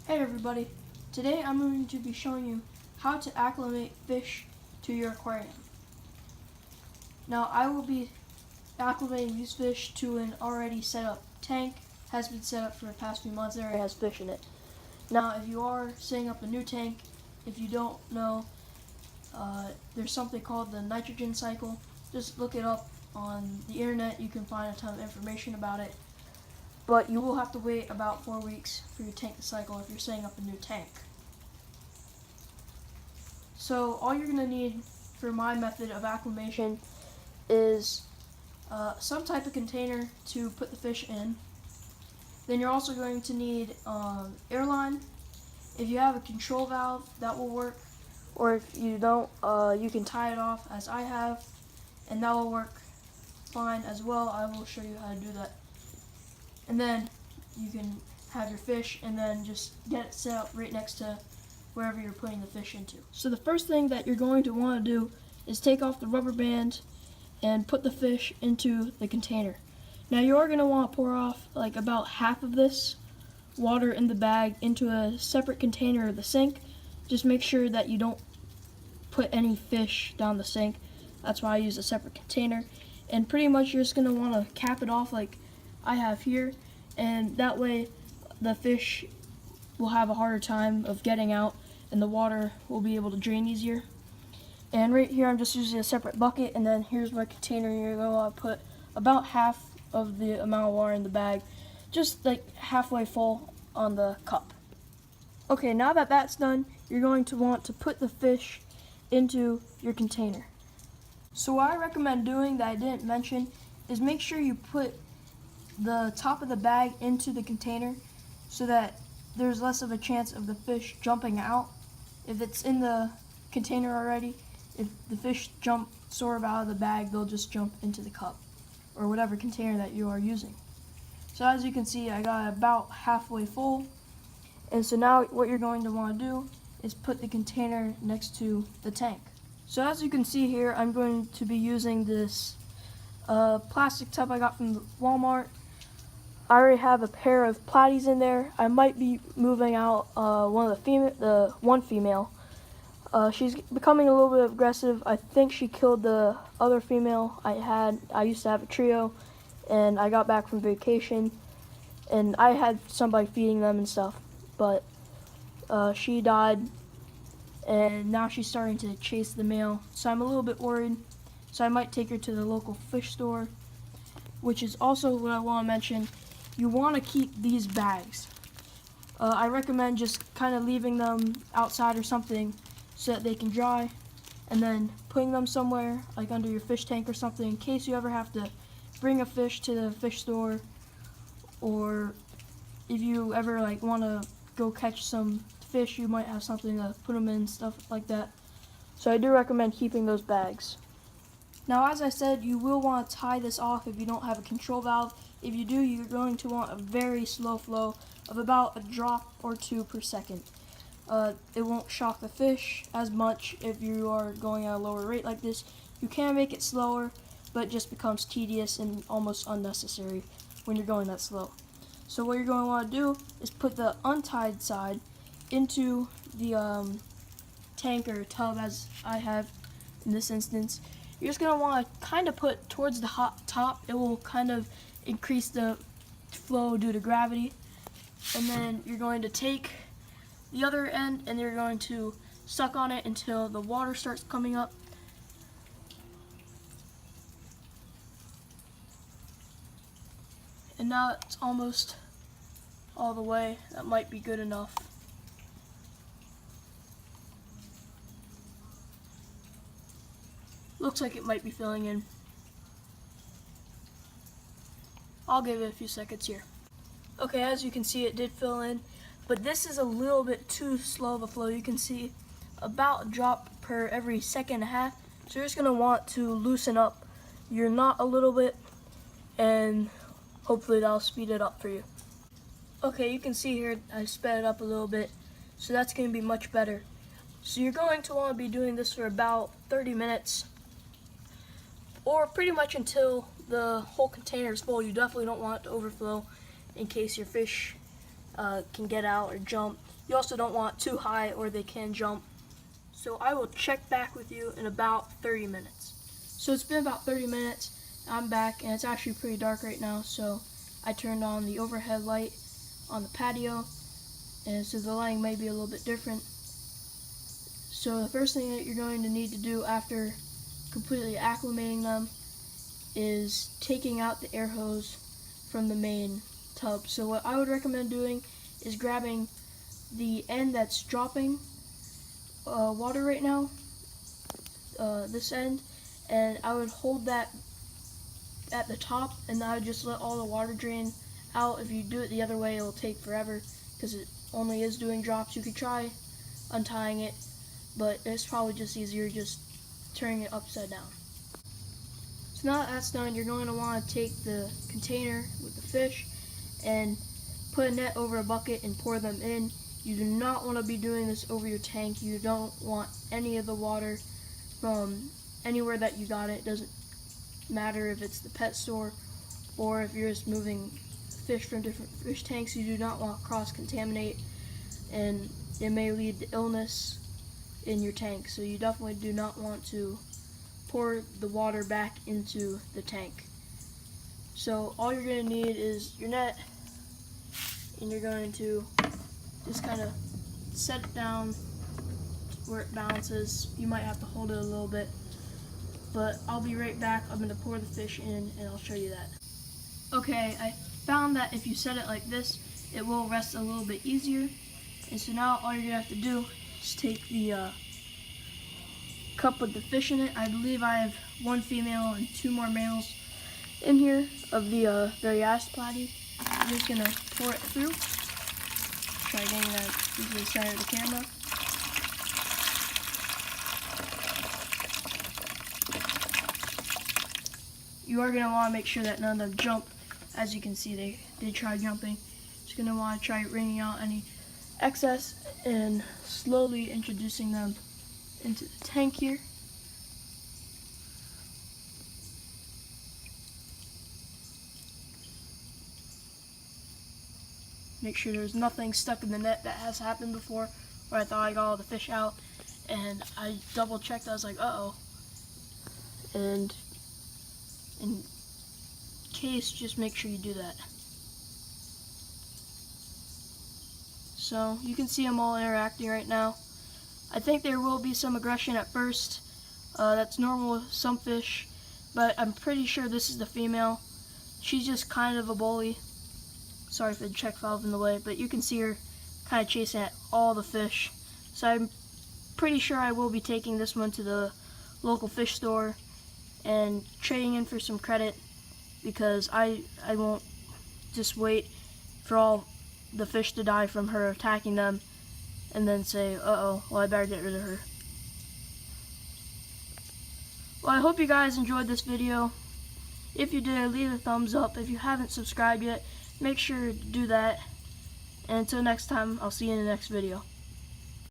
Hey everybody, today I'm going to be showing you how to acclimate fish to your aquarium. Now I will be acclimating these fish to an already set up tank. Has been set up for the past few months. It already has fish in it. Now if you are setting up a new tank, if you don't know, there's something called the nitrogen cycle. Just look it up on the internet. You can find a ton of information about it. But you will have to wait about 4 weeks for your tank to cycle if you're setting up a new tank. So all you're going to need for my method of acclimation is some type of container to put the fish in. Then you're also going to need airline. If you have a control valve, that will work. Or if you don't, you can tie it off as I have, and that will work fine as well. I will show you how to do that. And then you can have your fish and then just get it set up right next to wherever you're putting the fish into. So the first thing that you're going to want to do is take off the rubber band and put the fish into the container. Now you are going to want to pour off like about half of this water in the bag into a separate container of the sink. Just make sure that you don't put any fish down the sink. That's why I use a separate container. And pretty much you're just going to want to cap it off like I have here, and that way the fish will have a harder time of getting out and the water will be able to drain easier. And right here I'm just using a separate bucket, and then here's my container. You're going to want to put about half of the amount of water in the bag, just like halfway full on the cup. Okay, now that that's done, you're going to want to put the fish into your container. So what I recommend doing that I didn't mention is make sure you put the top of the bag into the container so that there's less of a chance of the fish jumping out. If it's in the container already, if the fish jump sort of out of the bag, they'll just jump into the cup or whatever container that you are using. So as you can see, I got about halfway full. And so now what you're going to want to do is put the container next to the tank. So as you can see here, I'm going to be using this plastic tub I got from Walmart. I already have a pair of platies in there. I might be moving out one female. She's becoming a little bit aggressive. I think she killed the other female I had. I used to have a trio, and I got back from vacation, and I had somebody feeding them and stuff, but she died, and now she's starting to chase the male. So I'm a little bit worried. So I might take her to the local fish store, which is also what I want to mention. You want to keep these bags. I recommend just kind of leaving them outside or something so that they can dry, and then putting them somewhere like under your fish tank or something in case you ever have to bring a fish to the fish store, or if you ever like want to go catch some fish, you might have something to put them in, stuff like that. So I do recommend keeping those bags. Now, as I said, you will want to tie this off if you don't have a control valve. If you do, you're going to want a very slow flow of about a drop or two per second. It won't shock the fish as much if you are going at a lower rate like this. You can make it slower, but it just becomes tedious and almost unnecessary when you're going that slow. So what you're going to want to do is put the untied side into the tank or tub, as I have in this instance. You're just going to want to kind of put towards the hot top. It will kind of increase the flow due to gravity. And then you're going to take the other end and you're going to suck on it until the water starts coming up. And now it's almost all the way. That might be good enough. Looks like it might be filling in. I'll give it a few seconds here. Okay, as you can see, it did fill in, but this is a little bit too slow of a flow. You can see about a drop per every second and a half. So you're just gonna want to loosen up your knot a little bit, and hopefully that'll speed it up for you. Okay, you can see here I sped it up a little bit, so that's gonna be much better. So you're going to want to be doing this for about 30 minutes. Or pretty much until the whole container is full. You definitely don't want it to overflow in case your fish can get out or jump. You also don't want too high or they can jump. So I will check back with you in about 30 minutes. So it's been about 30 minutes. I'm back and it's actually pretty dark right now, so I turned on the overhead light on the patio, and so the lighting may be a little bit different. So the first thing that you're going to need to do after completely acclimating them is taking out the air hose from the main tub. So what I would recommend doing is grabbing the end that's dropping water right now, this end, and I would hold that at the top, and I would just let all the water drain out. If you do it the other way, it'll take forever because it only is doing drops. You could try untying it, but it's probably just easier just turning it upside down. So now that that's done, you're going to want to take the container with the fish and put a net over a bucket and pour them in. You do not want to be doing this over your tank. You don't want any of the water from anywhere that you got it. It doesn't matter if it's the pet store or if you're just moving fish from different fish tanks. You do not want to cross-contaminate, and it may lead to illness in your tank. So you definitely do not want to pour the water back into the tank. So all you're going to need is your net, and you're going to just kind of set it down where it bounces. You might have to hold it a little bit, but I'll be right back. I'm going to pour the fish in and I'll show you that. Okay, I found that if you set it like this, it will rest a little bit easier. And so now all you're going to have to do is take the cup with the fish in it. I believe I have 1 female and 2 more males in here of the Varias platy. I'm just going to pour it through. Try getting that to the center of the camera. You are going to want to make sure that none of them jump. As you can see, they did try jumping. Just going to want to try wringing out any excess and slowly introducing them into the tank here. Make sure there's nothing stuck in the net. That has happened before where I thought I got all the fish out and I double checked. I was like, uh-oh. And in case, just make sure you do that. So you can see them all interacting right now. I think there will be some aggression at first. That's normal with some fish, but I'm pretty sure this is the female. She's just kind of a bully. Sorry for the check valve in the way, but you can see her kind of chasing at all the fish. So I'm pretty sure I will be taking this one to the local fish store and trading in for some credit, because I won't just wait for all the fish to die from her attacking them and then say, uh-oh, well, I better get rid of her. Well, I hope you guys enjoyed this video. If you did, leave a thumbs up. If you haven't subscribed yet, make sure to do that. And until next time, I'll see you in the next video.